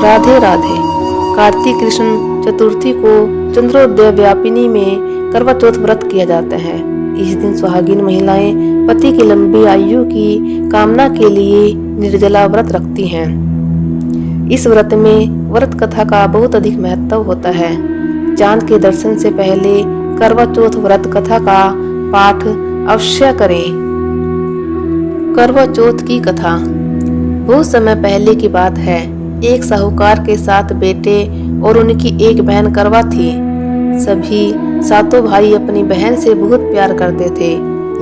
राधे राधे। कार्तिक कृष्ण चतुर्थी को चंद्रोदय व्यापिनी में करवा चौथ व्रत किया जाता है। इस दिन सुहागिन महिलाएं पति की लंबी आयु की कामना के लिए निर्जला व्रत रखती हैं। इस व्रत में व्रत कथा का बहुत अधिक महत्व होता है। चांद के दर्शन से पहले करवा चौथ व्रत कथा का पाठ अवश्य करें। करवा चौथ की कथा बहुत समय पहले की बात है। एक साहूकार के 7 बेटे और उनकी एक बहन करवा थी। सभी सातों भाई अपनी बहन से बहुत प्यार करते थे,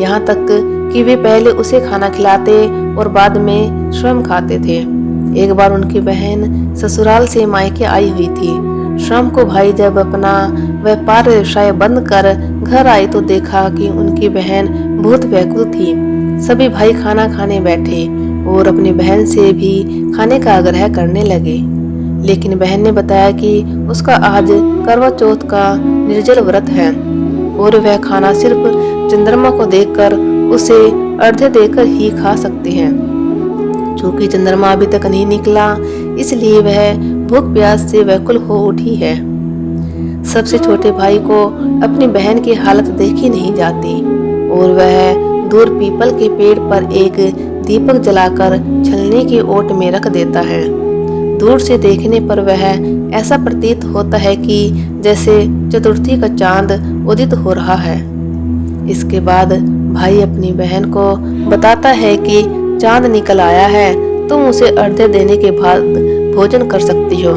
यहाँ तक कि वे पहले उसे खाना खिलाते और बाद में स्वयं खाते थे। एक बार उनकी बहन ससुराल से मायके आई हुई थी। शाम को भाई जब अपना व्यापार व्यवसाय बंद कर घर आए तो देखा कि उनकी बहन बहुत व्याकुल थी। सभी भाई खाना खाने बैठे और अपनी बहन से भी खाने का आग्रह करने लगे, लेकिन बहन ने बताया कि उसका आज करवा चौथ का निर्जल व्रत है और वह खाना सिर्फ चंद्रमा को देखकर उसे अर्घ्य देकर ही खा सकती है। चूंकि चंद्रमा अभी तक नहीं निकला, इसलिए वह भूख प्यास से व्याकुल हो उठी है। सबसे छोटे भाई को अपनी बहन की हालत देखी नहीं जाती और वह दूर पीपल के पेड़ पर एक दीपक जलाकर छलनी की ओट में रख देता है। दूर से देखने पर वह ऐसा प्रतीत होता है कि जैसे चतुर्थी का चांद उदित हो रहा है। इसके बाद भाई अपनी बहन को बताता है कि चांद निकल आया है, तुम उसे अर्घ्य देने के बाद भोजन कर सकती हो।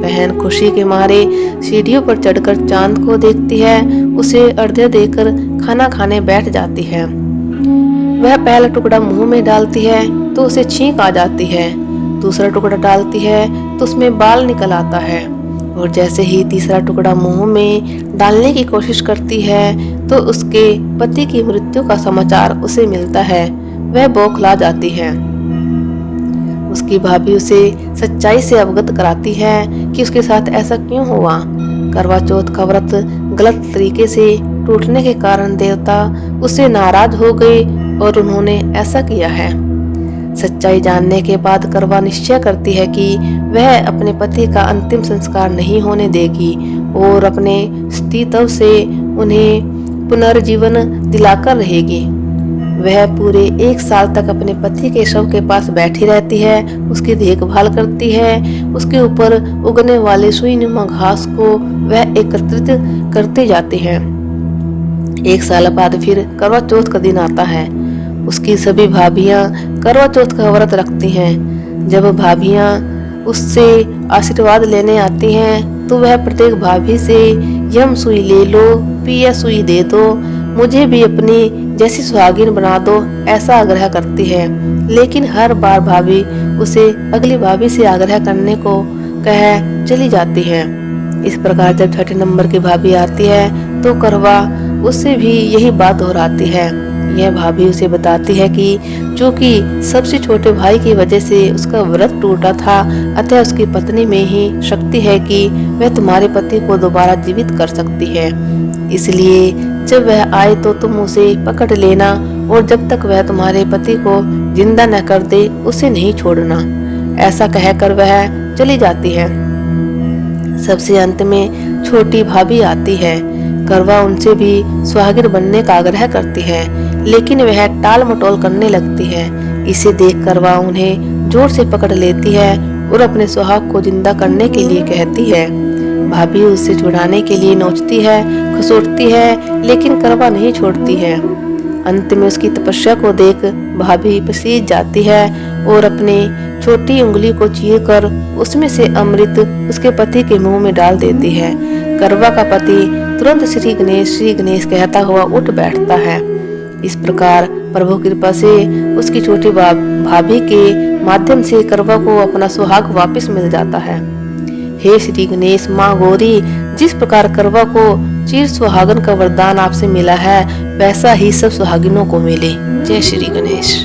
बहन खुशी के मारे सीढ़ियों पर चढ़कर चांद को देखती है, उसे अर्घ्य देकर खाना खाने बैठ जाती है। वह पहला टुकड़ा मुंह में डालती है तो उसे छींक आ जाती है। दूसरा टुकड़ा डालती है तो उसमें बाल निकल आता है और जैसे ही तीसरा टुकड़ा मुंह में डालने की कोशिश करती है तो उसके पति की मृत्यु का समाचार उसे मिलता है। वह बौखला जाती है। उसकी भाभी उसे सच्चाई से अवगत कराती है कि उसके साथ ऐसा क्यों हुआ। करवा चौथ का व्रत गलत तरीके से टूटने के कारण देवता उससे नाराज हो गए और उन्होंने ऐसा किया है। सच्चाई जानने के बाद करवा निश्चय करती है कि वह अपने पति का अंतिम संस्कार नहीं होने देगी और अपने स्त्रीत्व से उन्हें पुनर्जीवन दिलाकर रहेगी। वह पूरे 1 साल तक अपने पति के शव के पास बैठी रहती है, उसकी देखभाल करती है। उसके ऊपर उगने वाले सुईनुमा घास को वह एकत्रित करती जाती है। 1 साल बाद फिर करवा चौथ का दिन आता है। उसकी सभी भाभियां करवा चौथ का व्रत रखती हैं। जब भाभियां उससे आशीर्वाद लेने आती हैं तो वह प्रत्येक भाभी से यम सुई ले लो, पिया सुई दे दो, मुझे भी अपनी जैसी सुहागिन बना दो, ऐसा आग्रह करती है। लेकिन हर बार भाभी उसे अगली भाभी से आग्रह करने को कह चली जाती है। इस प्रकार जब 6 नंबर की भाभी आती है तो करवा उससे भी यही बात दोहराती है। यह भाभी उसे बताती है कि चूंकि सबसे छोटे भाई की वजह से उसका व्रत टूटा था, अतः उसकी पत्नी में ही शक्ति है कि वह तुम्हारे पति को दोबारा जीवित कर सकती है। इसलिए जब वह आए तो तुम उसे पकड़ लेना और जब तक वह तुम्हारे पति को जिंदा न कर दे उसे नहीं छोड़ना। ऐसा कहकर वह चली जाती है। सबसे अंत में छोटी भाभी आती है। करवा उनसे भी सुहागिन बनने का आग्रह करती है, लेकिन वह टाल मटोल करने लगती है। इसे देख करवा उन्हें जोर से पकड़ लेती है और अपने सुहाग को जिंदा करने के लिए कहती है। भाभी उसे छुड़ाने के लिए नोचती है, खसोटती है, लेकिन करवा नहीं छोड़ती है। अंत में उसकी तपस्या को देख भाभी पसीज जाती है और अपनी छोटी उंगली को चीरकर उसमें से अमृत उसके पति के मुंह में डाल देती है। करवा का पति तुरंत श्री गणेश कहता हुआ उठ बैठता है। इस प्रकार प्रभु कृपा से उसकी छोटी भाभी के माध्यम से करवा को अपना सुहाग वापस मिल जाता है। हे श्री गणेश माँ गौरी, जिस प्रकार करवा को चिर सुहागन का वरदान आपसे मिला है, वैसा ही सब सुहागिनों को मिले। जय श्री गणेश।